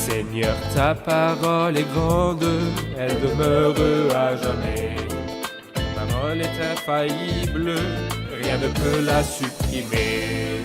Seigneur, ta parole est grande, elle demeure à jamais. Ta parole est infaillible, rien ne peut la supprimer.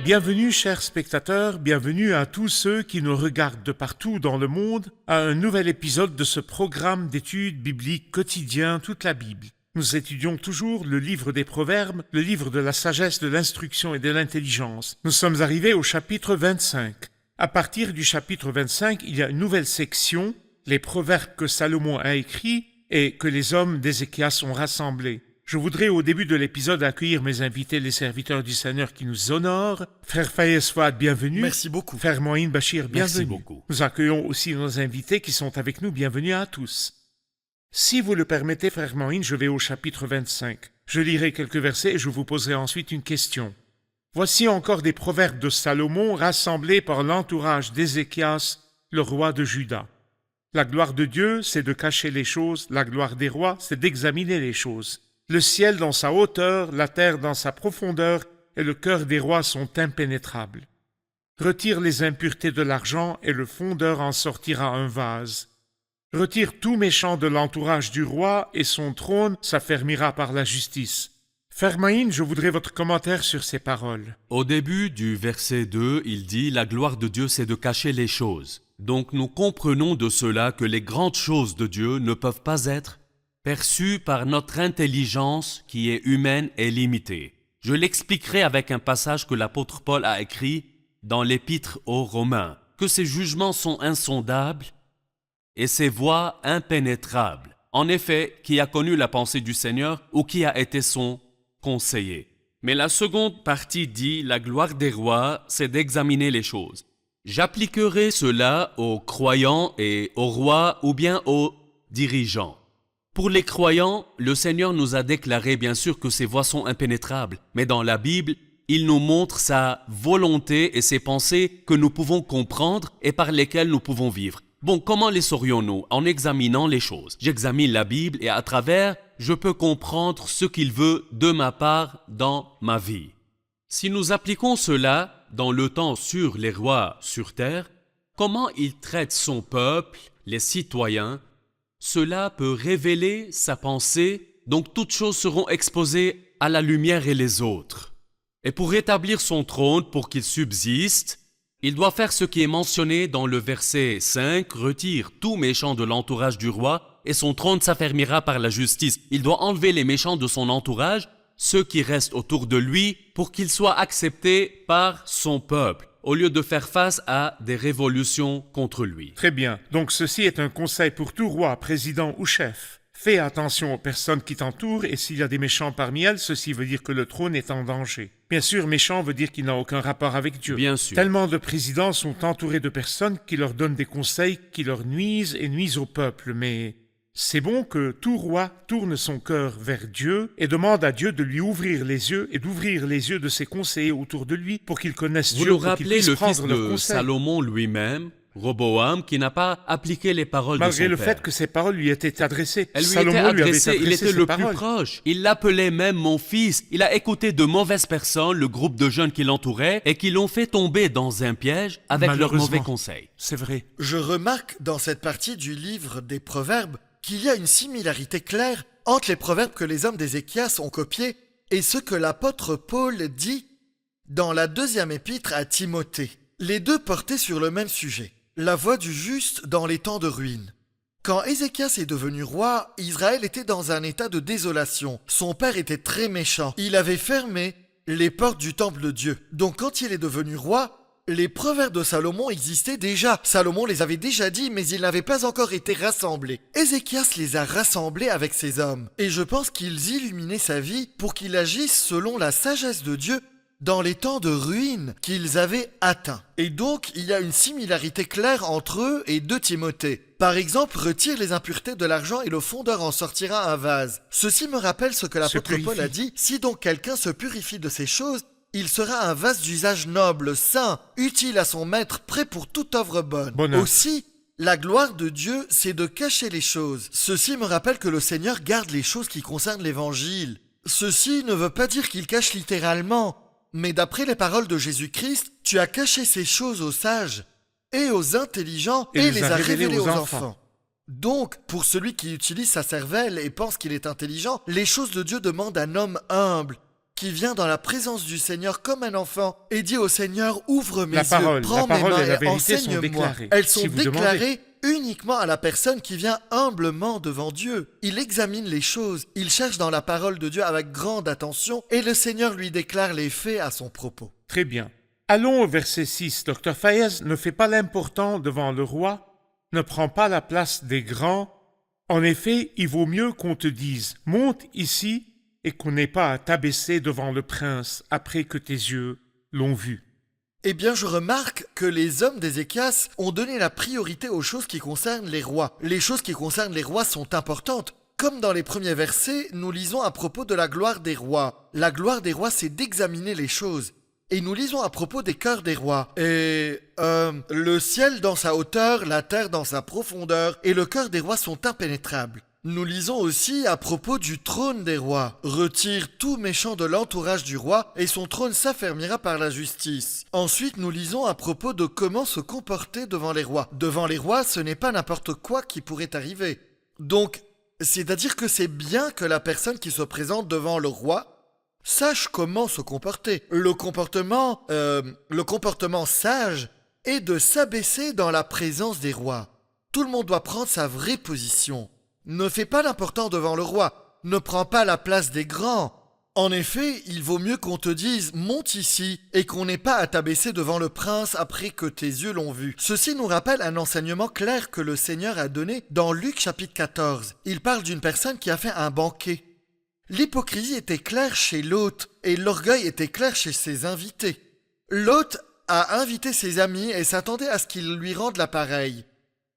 Bienvenue chers spectateurs, bienvenue à tous ceux qui nous regardent de partout dans le monde à un nouvel épisode de ce programme d'études bibliques quotidien toute la Bible. Nous étudions toujours le livre des Proverbes, le livre de la sagesse, de l'instruction et de l'intelligence. Nous sommes arrivés au chapitre 25. À partir du chapitre 25, il y a une nouvelle section, les proverbes que Salomon a écrits et que les hommes d'Ézéchias ont rassemblés. Je voudrais au début de l'épisode accueillir mes invités, les serviteurs du Seigneur qui nous honorent. Frère Fayez Fouad, bienvenue. Merci beaucoup. Frère Moïn Bachir, bienvenue. Merci beaucoup. Nous accueillons aussi nos invités qui sont avec nous. Bienvenue à tous. Si vous le permettez, frère Moïn, je vais au chapitre 25. Je lirai quelques versets et je vous poserai ensuite une question. Voici encore des proverbes de Salomon rassemblés par l'entourage d'Ézéchias, le roi de Juda. La gloire de Dieu, c'est de cacher les choses. La gloire des rois, c'est d'examiner les choses. Le ciel dans sa hauteur, la terre dans sa profondeur, et le cœur des rois sont impénétrables. Retire les impuretés de l'argent, et le fondeur en sortira un vase. Retire tout méchant de l'entourage du roi, et son trône s'affermira par la justice. Frère Maïn, je voudrais votre commentaire sur ces paroles. Au début du verset 2, il dit « La gloire de Dieu, c'est de cacher les choses ». Donc nous comprenons de cela que les grandes choses de Dieu ne peuvent pas être perçue par notre intelligence qui est humaine et limitée. Je l'expliquerai avec un passage que l'apôtre Paul a écrit dans l'épître aux Romains, que ses jugements sont insondables et ses voies impénétrables. En effet, qui a connu la pensée du Seigneur ou qui a été son conseiller. Mais la seconde partie dit « La gloire des rois, c'est d'examiner les choses ». J'appliquerai cela aux croyants et aux rois ou bien aux dirigeants. Pour les croyants, le Seigneur nous a déclaré bien sûr que ses voies sont impénétrables, mais dans la Bible, il nous montre sa volonté et ses pensées que nous pouvons comprendre et par lesquelles nous pouvons vivre. Bon, comment les saurions-nous? En examinant les choses. J'examine la Bible et à travers, je peux comprendre ce qu'il veut de ma part dans ma vie. Si nous appliquons cela dans le temps sur les rois sur terre, comment il traite son peuple, les citoyens, cela peut révéler sa pensée, donc toutes choses seront exposées à la lumière et les autres. Et pour rétablir son trône, pour qu'il subsiste, il doit faire ce qui est mentionné dans le verset 5, « Retire tout méchant de l'entourage du roi, et son trône s'affermira par la justice. » Il doit enlever les méchants de son entourage, ceux qui restent autour de lui, pour qu'il soit accepté par son peuple, au lieu de faire face à des révolutions contre lui. Très bien. Donc ceci est un conseil pour tout roi, président ou chef. Fais attention aux personnes qui t'entourent et s'il y a des méchants parmi elles, ceci veut dire que le trône est en danger. Bien sûr, méchant veut dire qu'il n'a aucun rapport avec Dieu. Bien sûr. Tellement de présidents sont entourés de personnes qui leur donnent des conseils qui leur nuisent et nuisent au peuple, mais c'est bon que tout roi tourne son cœur vers Dieu et demande à Dieu de lui ouvrir les yeux et d'ouvrir les yeux de ses conseillers autour de lui pour qu'ils connaissent Vous Dieu, nous pour qu'ils rappelez puissent le fils prendre leurs de conseils. Salomon lui-même, Roboam, qui n'a pas appliqué les paroles de son Malgré le père. fait que ces paroles lui étaient adressées. Elles lui Salomon étaient lui avait adressées, il adressé était ces le paroles. plus proche. Il l'appelait même mon fils. Il a écouté de mauvaises personnes, le groupe de jeunes qui l'entouraient, et qui l'ont fait tomber dans un piège avec leurs Malheureusement. mauvais conseils. C'est vrai. Je remarque dans cette partie du livre des Proverbes qu'il y a une similarité claire entre les proverbes que les hommes d'Ézéchias ont copiés et ce que l'apôtre Paul dit dans la deuxième épître à Timothée. Les deux portaient sur le même sujet, la voie du juste dans les temps de ruine. Quand Ézéchias est devenu roi, Israël était dans un état de désolation. Son père était très méchant. Il avait fermé les portes du temple de Dieu. Donc quand il est devenu roi, les proverbes de Salomon existaient déjà. Salomon les avait déjà dit, mais ils n'avaient pas encore été rassemblés. Ézéchias les a rassemblés avec ses hommes. Et je pense qu'ils illuminaient sa vie pour qu'il agisse selon la sagesse de Dieu dans les temps de ruine qu'ils avaient atteints. Et donc, il y a une similarité claire entre eux et 2 Timothée. Par exemple, retire les impuretés de l'argent et le fondeur en sortira un vase. Ceci me rappelle ce que l'apôtre Paul a dit. Si donc quelqu'un se purifie de ces choses, il sera un vase d'usage noble, saint, utile à son maître, prêt pour toute œuvre bonne. Bonheur. Aussi, la gloire de Dieu, c'est de cacher les choses. Ceci me rappelle que le Seigneur garde les choses qui concernent l'Évangile. Ceci ne veut pas dire qu'il cache littéralement, mais d'après les paroles de Jésus-Christ, tu as caché ces choses aux sages et aux intelligents et les a révélés aux enfants. enfants. Donc, pour celui qui utilise sa cervelle et pense qu'il est intelligent, les choses de Dieu demandent un homme humble, qui vient dans la présence du Seigneur comme un enfant et dit au Seigneur, ouvre mes yeux, prends mes mains et la et vérité sont enseigne-moi. déclarées. Elles sont Si vous déclarées uniquement à la personne qui vient humblement devant Dieu. Il examine les choses, il cherche dans la parole de Dieu avec grande attention et le Seigneur lui déclare les faits à son propos. Très bien. Allons au verset 6. Dr. Fayez ne fait pas l'important devant le roi, ne prend pas la place des grands. En effet, il vaut mieux qu'on te dise « Monte ici » et qu'on n'ait pas à t'abaisser devant le prince après que tes yeux l'ont vu. Eh bien, je remarque que les hommes d'Ézéchias ont donné la priorité aux choses qui concernent les rois. Les choses qui concernent les rois sont importantes. Comme dans les premiers versets, nous lisons à propos de la gloire des rois. La gloire des rois, c'est d'examiner les choses. Et nous lisons à propos des cœurs des rois. Et le ciel dans sa hauteur, la terre dans sa profondeur, et le cœur des rois sont impénétrables. Nous lisons aussi à propos du trône des rois. Retire tout méchant de l'entourage du roi, et son trône s'affermira par la justice. Ensuite, nous lisons à propos de comment se comporter devant les rois. Devant les rois, ce n'est pas n'importe quoi qui pourrait arriver. Donc, c'est-à-dire que c'est bien que la personne qui se présente devant le roi sache comment se comporter. Le comportement sage est de s'abaisser dans la présence des rois. Tout le monde doit prendre sa vraie position. Ne fais pas l'important devant le roi. Ne prends pas la place des grands. En effet, il vaut mieux qu'on te dise « monte ici » et qu'on n'ait pas à t'abaisser devant le prince après que tes yeux l'ont vu. Ceci nous rappelle un enseignement clair que le Seigneur a donné dans Luc chapitre 14. Il parle d'une personne qui a fait un banquet. L'hypocrisie était claire chez l'hôte et l'orgueil était clair chez ses invités. L'hôte a invité ses amis et s'attendait à ce qu'ils lui rendent l'appareil.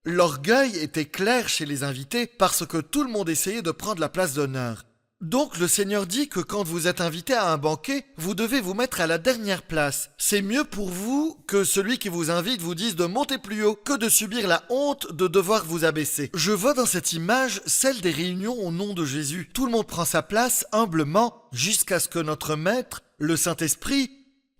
L'orgueil était clair chez les invités parce que tout le monde essayait de prendre la place d'honneur. Donc le Seigneur dit que quand vous êtes invité à un banquet, vous devez vous mettre à la dernière place. C'est mieux pour vous que celui qui vous invite vous dise de monter plus haut que de subir la honte de devoir vous abaisser. Je vois dans cette image celle des réunions au nom de Jésus. Tout le monde prend sa place humblement jusqu'à ce que notre Maître, le Saint-Esprit,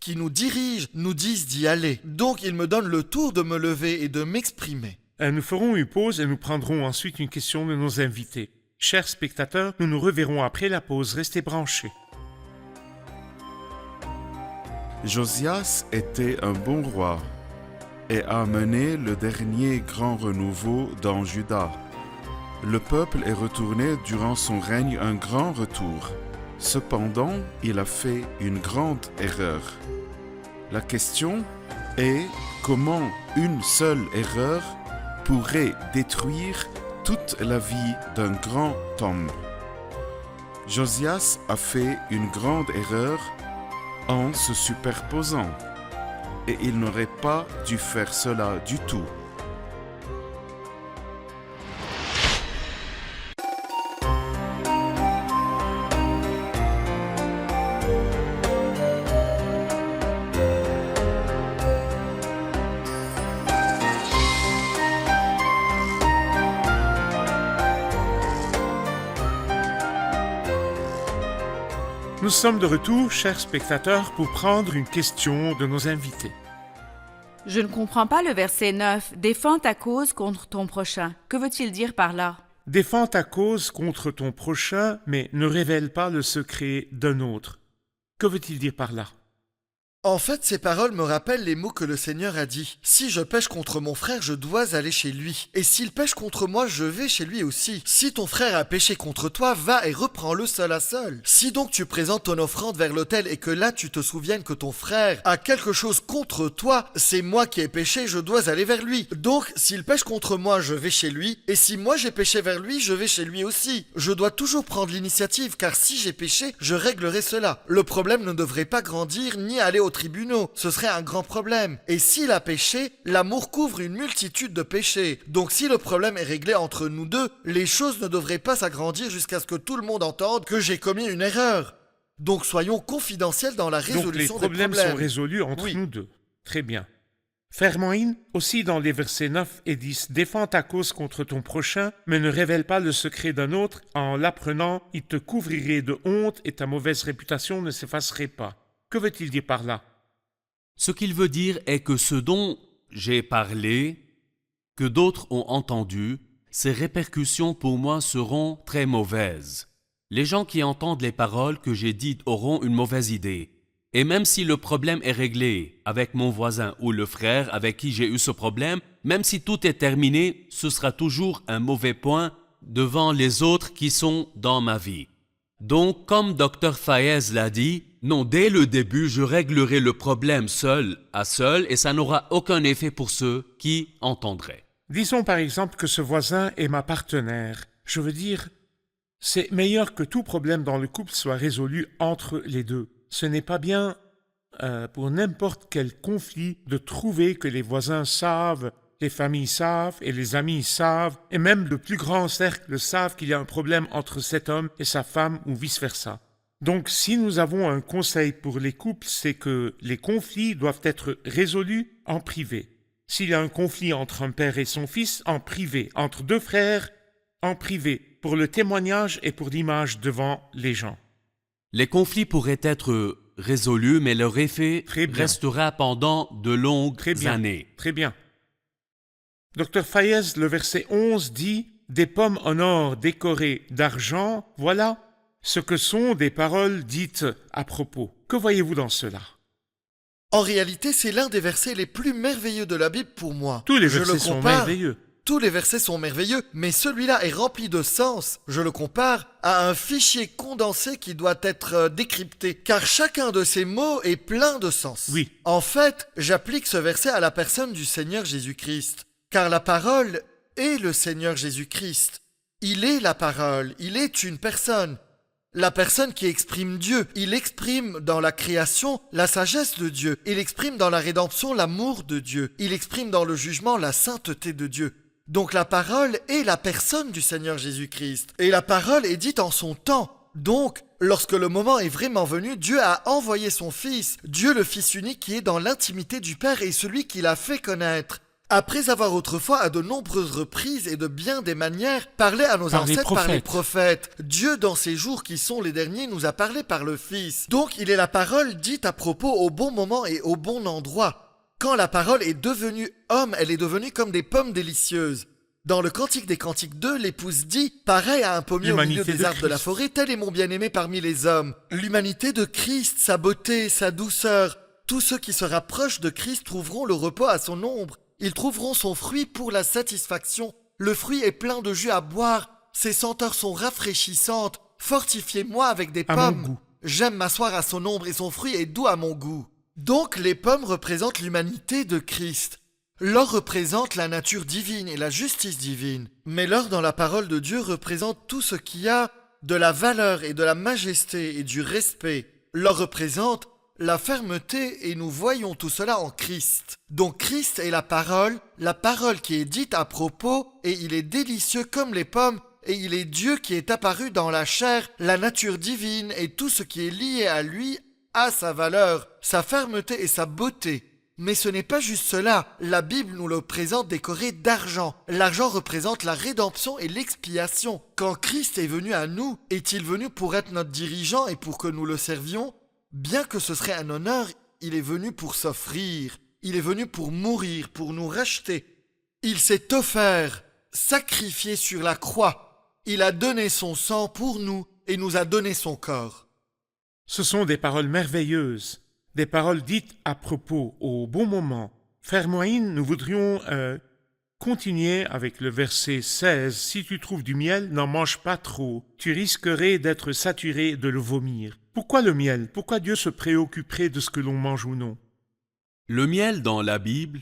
qui nous dirige, nous dise d'y aller. Donc il me donne le tour de me lever et de m'exprimer. Nous ferons une pause et nous prendrons ensuite une question de nos invités. Chers spectateurs, nous nous reverrons après la pause. Restez branchés. Josias était un bon roi et a mené le dernier grand renouveau dans Juda. Le peuple est retourné durant son règne un grand retour. Cependant, il a fait une grande erreur. La question est comment une seule erreur pourrait détruire toute la vie d'un grand homme. Josias a fait une grande erreur en se superposant, et il n'aurait pas dû faire cela du tout. Nous sommes de retour, chers spectateurs, pour prendre une question de nos invités. Je ne comprends pas le verset 9. « Défends ta cause contre ton prochain ». Que veut-il dire par là? Défends ta cause contre ton prochain, mais ne révèle pas le secret d'un autre. Que veut-il dire par là? En fait, ces paroles me rappellent les mots que le Seigneur a dit. Si je pêche contre mon frère, je dois aller chez lui. Et s'il pêche contre moi, je vais chez lui aussi. Si ton frère a péché contre toi, va et reprends-le seul à seul. Si donc tu présentes ton offrande vers l'autel et que là tu te souviennes que ton frère a quelque chose contre toi, c'est moi qui ai péché, je dois aller vers lui. Donc, s'il pêche contre moi, je vais chez lui. Et si moi j'ai péché vers lui, je vais chez lui aussi. Je dois toujours prendre l'initiative, car si j'ai péché, je réglerai cela. Le problème ne devrait pas grandir ni aller aux tribunaux, ce serait un grand problème. Et s'il a péché, l'amour couvre une multitude de péchés. Donc si le problème est réglé entre nous deux, les choses ne devraient pas s'agrandir jusqu'à ce que tout le monde entende que j'ai commis une erreur. Donc soyons confidentiels dans la résolution des problèmes. Donc les problèmes sont résolus entre nous deux. Très bien. Frère Moïne, aussi dans les versets 9 et 10, « Défends ta cause contre ton prochain, mais ne révèle pas le secret d'un autre. En l'apprenant, il te couvrirait de honte et ta mauvaise réputation ne s'effacerait pas. » Que veut-il dire par là? Ce qu'il veut dire est que ce dont j'ai parlé, que d'autres ont entendu, ces répercussions pour moi seront très mauvaises. Les gens qui entendent les paroles que j'ai dites auront une mauvaise idée. Et même si le problème est réglé avec mon voisin ou le frère avec qui j'ai eu ce problème, même si tout est terminé, ce sera toujours un mauvais point devant les autres qui sont dans ma vie. Donc, comme Dr Fayez l'a dit, non, dès le début, je réglerai le problème seul à seul et ça n'aura aucun effet pour ceux qui entendraient. Disons par exemple que ce voisin est ma partenaire. Je veux dire, c'est meilleur que tout problème dans le couple soit résolu entre les deux. Ce n'est pas bien pour n'importe quel conflit de trouver que les voisins savent, les familles savent et les amis savent, et même le plus grand cercle savent qu'il y a un problème entre cet homme et sa femme ou vice-versa. Donc si nous avons un conseil pour les couples, c'est que les conflits doivent être résolus en privé. S'il y a un conflit entre un père et son fils, en privé. Entre deux frères, en privé. Pour le témoignage et pour l'image devant les gens. Les conflits pourraient être résolus, mais leur effet restera pendant de longues années. Très bien. Dr Fayez, le verset 11 dit « Des pommes en or décorées d'argent, voilà ce que sont des paroles dites à propos. » Que voyez-vous dans cela? En réalité, c'est l'un des versets les plus merveilleux de la Bible pour moi. Tous les versets sont merveilleux. Tous les versets sont merveilleux, mais celui-là est rempli de sens. Je le compare à un fichier condensé qui doit être décrypté, car chacun de ces mots est plein de sens. Oui. En fait, j'applique ce verset à la personne du Seigneur Jésus-Christ, car la parole est le Seigneur Jésus-Christ. Il est la parole, il est une personne. La personne qui exprime Dieu, il exprime dans la création la sagesse de Dieu, il exprime dans la rédemption l'amour de Dieu, il exprime dans le jugement la sainteté de Dieu. Donc la parole est la personne du Seigneur Jésus-Christ. Et la parole est dite en son temps. Donc, lorsque le moment est vraiment venu, Dieu a envoyé son Fils, Dieu le Fils unique qui est dans l'intimité du Père et celui qui l'a fait connaître. Après avoir autrefois à de nombreuses reprises et de bien des manières parlé à nos ancêtres par les prophètes, Dieu dans ces jours qui sont les derniers nous a parlé par le Fils. Donc il est la parole dite à propos au bon moment et au bon endroit. Quand la parole est devenue homme, elle est devenue comme des pommes délicieuses. Dans le Cantique des Cantiques 2, l'épouse dit « Pareil à un pommier au milieu des arbres de la forêt, tel est mon bien-aimé parmi les hommes. » L'humanité de Christ, sa beauté, sa douceur, tous ceux qui se rapprochent de Christ trouveront le repos à son ombre. Ils trouveront son fruit pour la satisfaction. Le fruit est plein de jus à boire, ses senteurs sont rafraîchissantes. Fortifiez-moi avec des pommes. J'aime m'asseoir à son ombre et son fruit est doux à mon goût. Donc les pommes représentent l'humanité de Christ. L'or représente la nature divine et la justice divine. Mais l'or dans la parole de Dieu représente tout ce qui a de la valeur et de la majesté et du respect. L'or représente la fermeté et nous voyons tout cela en Christ. Donc Christ est la parole qui est dite à propos et il est délicieux comme les pommes et il est Dieu qui est apparu dans la chair, la nature divine et tout ce qui est lié à lui a sa valeur, sa fermeté et sa beauté. Mais ce n'est pas juste cela, la Bible nous le présente décoré d'argent. L'argent représente la rédemption et l'expiation. Quand Christ est venu à nous, est-il venu pour être notre dirigeant et pour que nous le servions? Bien que ce serait un honneur, il est venu pour s'offrir. Il est venu pour mourir, pour nous racheter. Il s'est offert, sacrifié sur la croix. Il a donné son sang pour nous et nous a donné son corps. Ce sont des paroles merveilleuses, des paroles dites à propos, au bon moment. Frère Moïne, nous voudrions continuer avec le verset 16. « Si tu trouves du miel, n'en mange pas trop. Tu risquerais d'être saturé de le vomir. » Pourquoi le miel? Pourquoi Dieu se préoccuperait de ce que l'on mange ou non? Le miel dans la Bible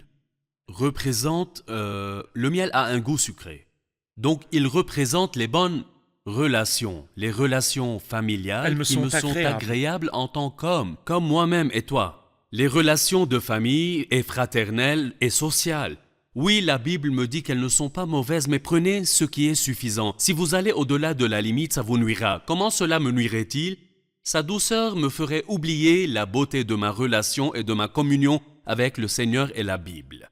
représente... le miel a un goût sucré. Donc il représente les bonnes relations, les relations familiales qui me sont agréables en tant qu'homme, comme moi-même et toi. Les relations de famille et fraternelles et sociales. Oui, la Bible me dit qu'elles ne sont pas mauvaises, mais prenez ce qui est suffisant. Si vous allez au-delà de la limite, ça vous nuira. Comment cela me nuirait-il? Sa douceur me ferait oublier la beauté de ma relation et de ma communion avec le Seigneur et la Bible.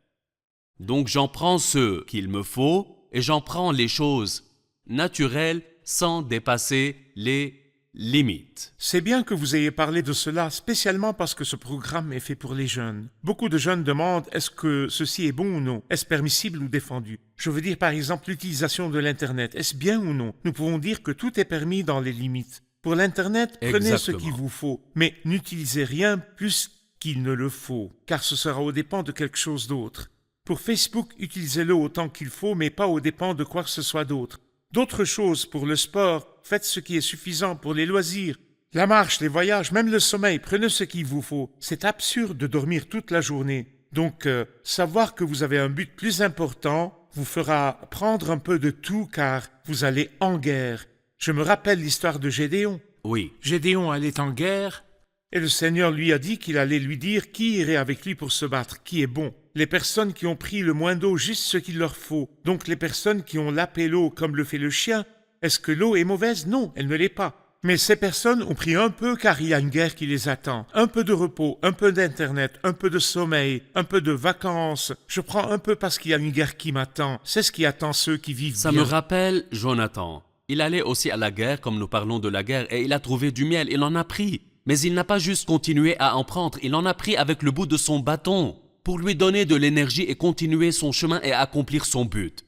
Donc j'en prends ce qu'il me faut et j'en prends les choses naturelles sans dépasser les limites. C'est bien que vous ayez parlé de cela, spécialement parce que ce programme est fait pour les jeunes. Beaucoup de jeunes demandent est-ce que ceci est bon ou non, est-ce permissible ou défendu. Je veux dire par exemple l'utilisation de l'Internet, est-ce bien ou non? Nous pouvons dire que tout est permis dans les limites. Pour l'Internet, prenez ce Exactement. qu'il vous faut, mais n'utilisez rien plus qu'il ne le faut, car ce sera aux dépens de quelque chose d'autre. Pour Facebook, utilisez-le autant qu'il faut, mais pas aux dépens de quoi que ce soit d'autre. D'autres choses pour le sport, faites ce qui est suffisant pour les loisirs. La marche, les voyages, même le sommeil, prenez ce qu'il vous faut. C'est absurde de dormir toute la journée. Donc, savoir que vous avez un but plus important vous fera prendre un peu de tout car vous allez en guerre. Je me rappelle l'histoire de Gédéon. Oui, Gédéon allait en guerre et le Seigneur lui a dit qu'il allait lui dire qui irait avec lui pour se battre, qui est bon. Les personnes qui ont pris le moins d'eau, juste ce qu'il leur faut. Donc les personnes qui ont lapé l'eau comme le fait le chien. Est-ce que l'eau est mauvaise? Non, elle ne l'est pas. Mais ces personnes ont pris un peu car il y a une guerre qui les attend. Un peu de repos, un peu d'internet, un peu de sommeil, un peu de vacances. Je prends un peu parce qu'il y a une guerre qui m'attend. C'est ce qui attend ceux qui vivent ça bien. me rappelle Jonathan. Il allait aussi à la guerre, comme nous parlons de la guerre, et il a trouvé du miel, il en a pris. Mais il n'a pas juste continué à en prendre, il en a pris avec le bout de son bâton, pour lui donner de l'énergie et continuer son chemin et accomplir son but.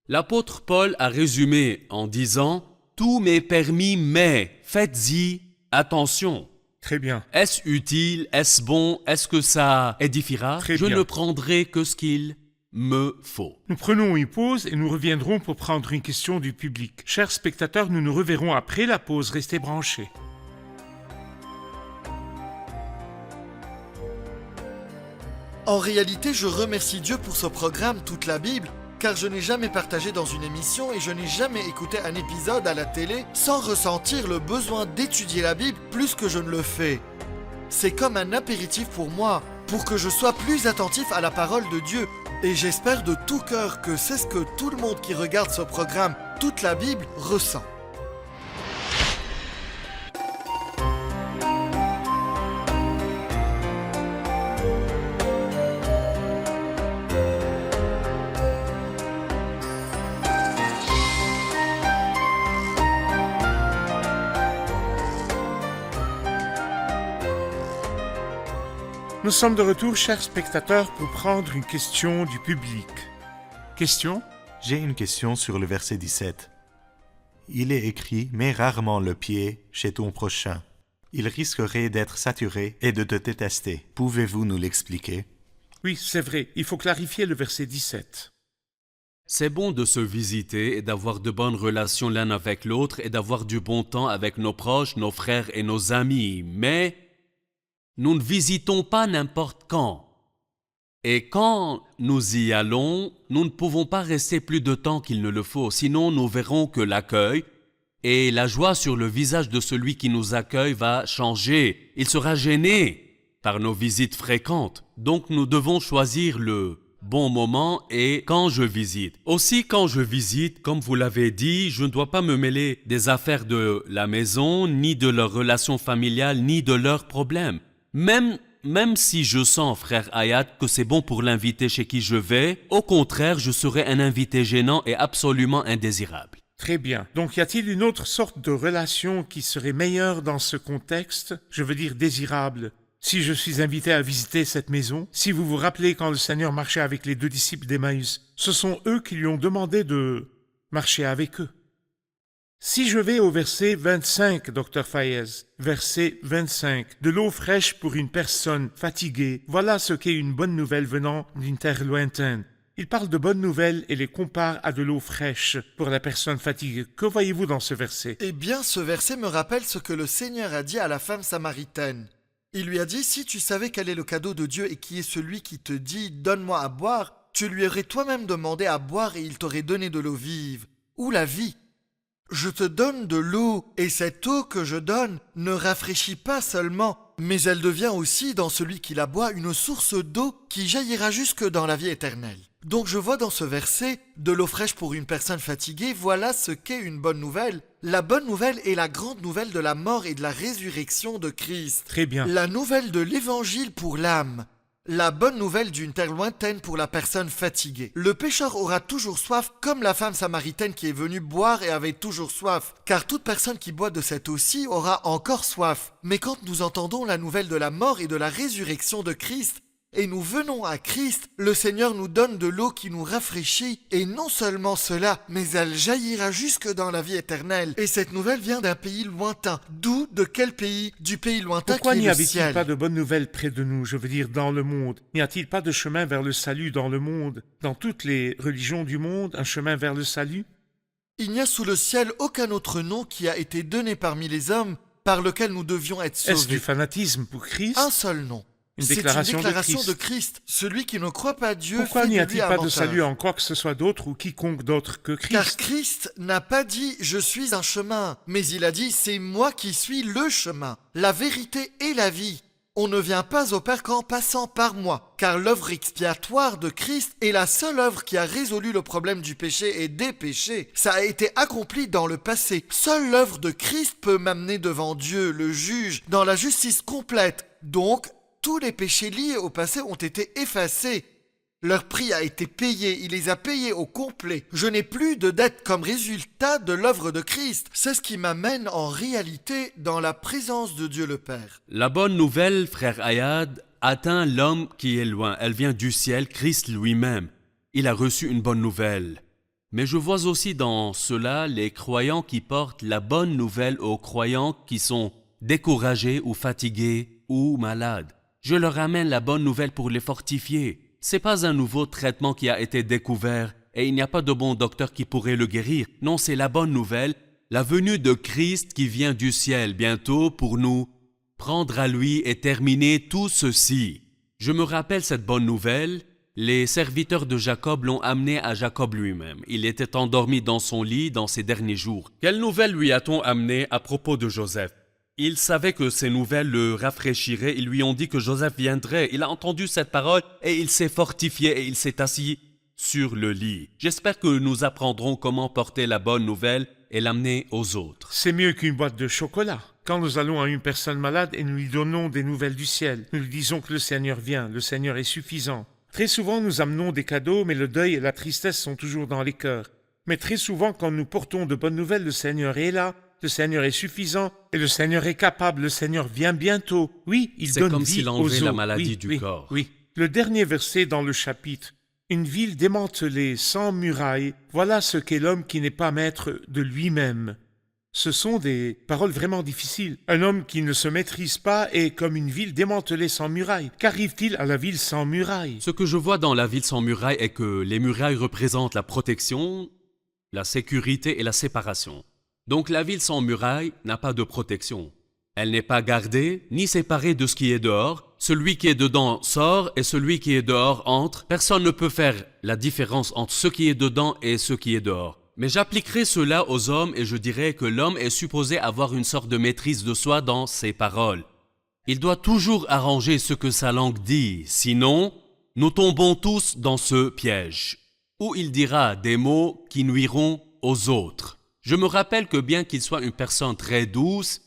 L'apôtre Paul a résumé en disant « Tout m'est permis, mais faites-y attention. Très bien. Est-ce utile? Est-ce bon? Est-ce que ça édifiera? Très Je bien. ne prendrai que ce qu'il me faut. » Nous prenons une pause et nous reviendrons pour prendre une question du public. Chers spectateurs, nous nous reverrons après la pause. Restez branchés. En réalité, je remercie Dieu pour ce programme Toute la Bible, car je n'ai jamais partagé dans une émission et je n'ai jamais écouté un épisode à la télé sans ressentir le besoin d'étudier la Bible plus que je ne le fais. C'est comme un apéritif pour moi, pour que je sois plus attentif à la parole de Dieu. Et j'espère de tout cœur que c'est ce que tout le monde qui regarde ce programme Toute la Bible ressent. Nous sommes de retour, chers spectateurs, pour prendre une question du public. Question? J'ai une question sur le verset 17. Il est écrit « Mets rarement le pied chez ton prochain. Il risquerait d'être saturé et de te détester. Pouvez-vous nous l'expliquer ?» Oui, c'est vrai, il faut clarifier le verset 17. C'est bon de se visiter et d'avoir de bonnes relations l'un avec l'autre et d'avoir du bon temps avec nos proches, nos frères et nos amis, mais nous ne visitons pas n'importe quand. Et quand nous y allons, nous ne pouvons pas rester plus de temps qu'il ne le faut, sinon nous verrons que l'accueil et la joie sur le visage de celui qui nous accueille va changer. Il sera gêné par nos visites fréquentes. Donc nous devons choisir le bon moment et quand je visite. Aussi quand je visite, comme vous l'avez dit, je ne dois pas me mêler des affaires de la maison, ni de leurs relations familiales, ni de leurs problèmes. Même si je sens, frère Hayat, que c'est bon pour l'invité chez qui je vais, au contraire, je serai un invité gênant et absolument indésirable. Très bien. Donc y a-t-il une autre sorte de relation qui serait meilleure dans ce contexte? Je veux dire désirable. Si je suis invité à visiter cette maison, si vous vous rappelez quand le Seigneur marchait avec les 2 disciples d'Emmaüs, ce sont eux qui lui ont demandé de marcher avec eux. Si je vais au verset 25, Dr Fayez, verset 25, de l'eau fraîche pour une personne fatiguée, voilà ce qu'est une bonne nouvelle venant d'une terre lointaine. Il parle de bonnes nouvelles et les compare à de l'eau fraîche pour la personne fatiguée. Que voyez-vous dans ce verset? Eh bien, ce verset me rappelle ce que le Seigneur a dit à la femme samaritaine. Il lui a dit, si tu savais quel est le cadeau de Dieu et qui est celui qui te dit « Donne-moi à boire », tu lui aurais toi-même demandé à boire et il t'aurait donné de l'eau vive, ou la vie. Je te donne de l'eau, et cette eau que je donne ne rafraîchit pas seulement, mais elle devient aussi, dans celui qui la boit, une source d'eau qui jaillira jusque dans la vie éternelle. Donc je vois dans ce verset, de l'eau fraîche pour une personne fatiguée, voilà ce qu'est une bonne nouvelle. La bonne nouvelle est la grande nouvelle de la mort et de la résurrection de Christ. Très bien. La nouvelle de l'évangile pour l'âme. la bonne nouvelle d'une terre lointaine pour la personne fatiguée. Le pécheur aura toujours soif comme la femme samaritaine qui est venue boire et avait toujours soif, car toute personne qui boit de cette eau-ci aura encore soif. Mais quand nous entendons la nouvelle de la mort et de la résurrection de Christ, et nous venons à Christ, le Seigneur nous donne de l'eau qui nous rafraîchit, et non seulement cela, mais elle jaillira jusque dans la vie éternelle. Et cette nouvelle vient d'un pays lointain. D'où? De quel pays? Du pays lointain Pourquoi qui est n'y le avait-il ciel. pas de bonnes nouvelles près de nous, je veux dire dans le monde? N'y a-t-il pas de chemin vers le salut dans le monde? Dans toutes les religions du monde, un chemin vers le salut? Il n'y a sous le ciel aucun autre nom qui a été donné parmi les hommes par lequel nous devions être Est-ce du sauvés. fanatisme pour Christ? Un seul nom. Une C'est déclaration une de déclaration Christ. de Christ. Celui qui ne croit pas Dieu Pourquoi fait n'y de a-t-il lui un pas de menteur. salut en quoi que ce soit d'autre ou quiconque d'autre que Car Christ? Christ n'a pas dit « je suis un chemin », mais il a dit « c'est moi qui suis le chemin, la vérité et la vie ». On ne vient pas au Père qu'en passant par moi, car l'œuvre expiatoire de Christ est la seule œuvre qui a résolu le problème du péché et des péchés. Ça a été accompli dans le passé. Seule l'œuvre de Christ peut m'amener devant Dieu, le juge, dans la justice complète. Donc, tous les péchés liés au passé ont été effacés. Leur prix a été payé, il les a payés au complet. Je n'ai plus de dette comme résultat de l'œuvre de Christ. C'est ce qui m'amène en réalité dans la présence de Dieu le Père. La bonne nouvelle, frère Ayad, atteint l'homme qui est loin. Elle vient du ciel, Christ lui-même. Il a reçu une bonne nouvelle. Mais je vois aussi dans cela les croyants qui portent la bonne nouvelle aux croyants qui sont découragés ou fatigués ou malades. Je leur amène la bonne nouvelle pour les fortifier. C'est pas un nouveau traitement qui a été découvert et il n'y a pas de bon docteur qui pourrait le guérir. Non, c'est la bonne nouvelle, la venue de Christ qui vient du ciel bientôt pour nous prendre à lui et terminer tout ceci. Je me rappelle cette bonne nouvelle. Les serviteurs de Jacob l'ont amené à Jacob lui-même. Il était endormi dans son lit dans ses derniers jours. Quelle nouvelle lui a-t-on amené à propos de Joseph? Il savait que ces nouvelles le rafraîchiraient. Ils lui ont dit que Joseph viendrait. Il a entendu cette parole et il s'est fortifié et il s'est assis sur le lit. J'espère que nous apprendrons comment porter la bonne nouvelle et l'amener aux autres. C'est mieux qu'une boîte de chocolat. Quand nous allons à une personne malade et nous lui donnons des nouvelles du ciel, nous lui disons que le Seigneur vient, le Seigneur est suffisant. Très souvent, nous amenons des cadeaux, mais le deuil et la tristesse sont toujours dans les cœurs. Mais très souvent, quand nous portons de bonnes nouvelles, le Seigneur est là, le Seigneur est suffisant, et le Seigneur est capable, le Seigneur vient bientôt. Oui, il C'est donne comme vie s'il aux enlevait la autres. maladie Oui, du oui, corps. Oui. Le dernier verset dans le chapitre. Une ville démantelée, sans murailles, voilà ce qu'est l'homme qui n'est pas maître de lui-même. Ce sont des paroles vraiment difficiles. Un homme qui ne se maîtrise pas est comme une ville démantelée sans murailles. Qu'arrive-t-il à la ville sans murailles? Ce que je vois dans la ville sans murailles est que les murailles représentent la protection, la sécurité et la séparation. Donc la ville sans murailles n'a pas de protection. Elle n'est pas gardée ni séparée de ce qui est dehors. Celui qui est dedans sort et celui qui est dehors entre. Personne ne peut faire la différence entre ce qui est dedans et ce qui est dehors. Mais j'appliquerai cela aux hommes et je dirais que l'homme est supposé avoir une sorte de maîtrise de soi dans ses paroles. Il doit toujours arranger ce que sa langue dit, sinon nous tombons tous dans ce piège, où il dira des mots qui nuiront aux autres. Je me rappelle que bien qu'il soit une personne très douce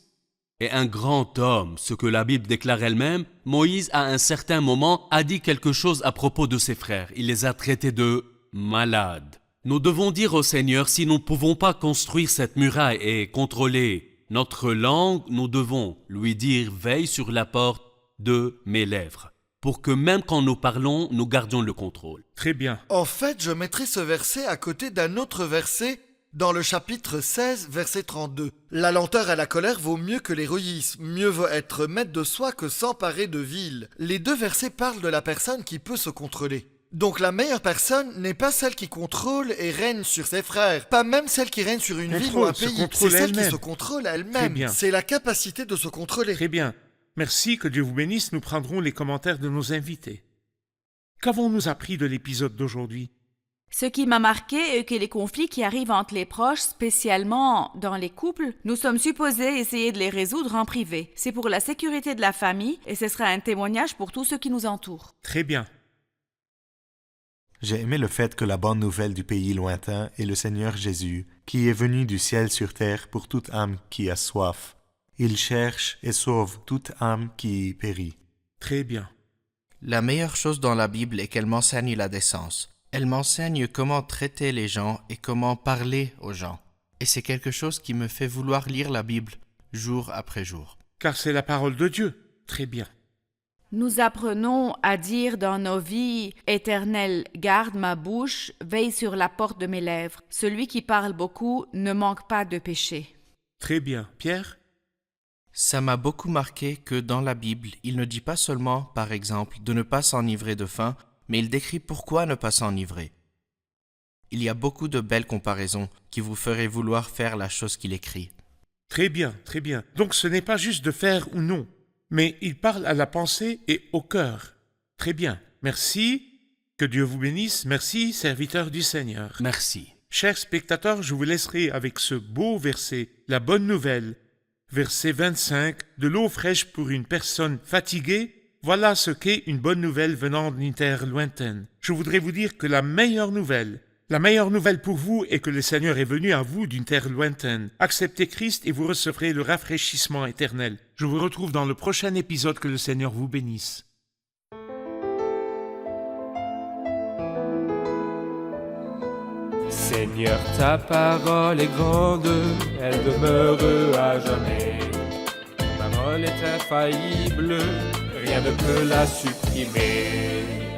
et un grand homme, ce que la Bible déclare elle-même, Moïse à un certain moment a dit quelque chose à propos de ses frères. Il les a traités de malades. Nous devons dire au Seigneur, si nous ne pouvons pas construire cette muraille et contrôler notre langue, nous devons lui dire, veille sur la porte de mes lèvres, pour que même quand nous parlons, nous gardions le contrôle. Très bien. En fait, je mettrai ce verset à côté d'un autre verset dans le chapitre 16, verset 32. La lenteur à la colère vaut mieux que l'héroïsme. Mieux vaut être maître de soi que s'emparer de ville. Les deux versets parlent de la personne qui peut se contrôler. Donc la meilleure personne n'est pas celle qui contrôle et règne sur ses frères, pas même celle qui règne sur une ville ou un Se pays, contrôle c'est celle qui elle-même. se contrôle Très elle-même. bien. C'est la capacité de se contrôler. Très bien. Merci, que Dieu vous bénisse. Nous prendrons les commentaires de nos invités. Qu'avons-nous appris de l'épisode d'aujourd'hui? Ce qui m'a marqué est que les conflits qui arrivent entre les proches, spécialement dans les couples, nous sommes supposés essayer de les résoudre en privé. C'est pour la sécurité de la famille et ce sera un témoignage pour tous ceux qui nous entourent. Très bien. J'ai aimé le fait que la bonne nouvelle du pays lointain est le Seigneur Jésus, qui est venu du ciel sur terre pour toute âme qui a soif. Il cherche et sauve toute âme qui périt. Très bien. La meilleure chose dans la Bible est qu'elle m'enseigne la décence. Elle m'enseigne comment traiter les gens et comment parler aux gens. Et c'est quelque chose qui me fait vouloir lire la Bible jour après jour. Car c'est la parole de Dieu. Très bien. Nous apprenons à dire dans nos vies: Éternel, garde ma bouche, veille sur la porte de mes lèvres. Celui qui parle beaucoup ne manque pas de péché. Très bien. Pierre? Ça m'a beaucoup marqué que dans la Bible, il ne dit pas seulement, par exemple, de ne pas s'enivrer de faim, mais il décrit pourquoi ne pas s'enivrer. Il y a beaucoup de belles comparaisons qui vous feraient vouloir faire la chose qu'il écrit. Très bien, très bien. Donc ce n'est pas juste de faire ou non, mais il parle à la pensée et au cœur. Très bien. Merci. Que Dieu vous bénisse. Merci, serviteur du Seigneur. Merci. Chers spectateurs, je vous laisserai avec ce beau verset, la bonne nouvelle. Verset 25, de l'eau fraîche pour une personne fatiguée. Voilà ce qu'est une bonne nouvelle venant d'une terre lointaine. Je voudrais vous dire que la meilleure nouvelle pour vous est que le Seigneur est venu à vous d'une terre lointaine. Acceptez Christ et vous recevrez le rafraîchissement éternel. Je vous retrouve dans le prochain épisode. Que le Seigneur vous bénisse. Seigneur, ta parole est grande, elle demeure à jamais. Ta parole est infaillible, rien ne peut la supprimer.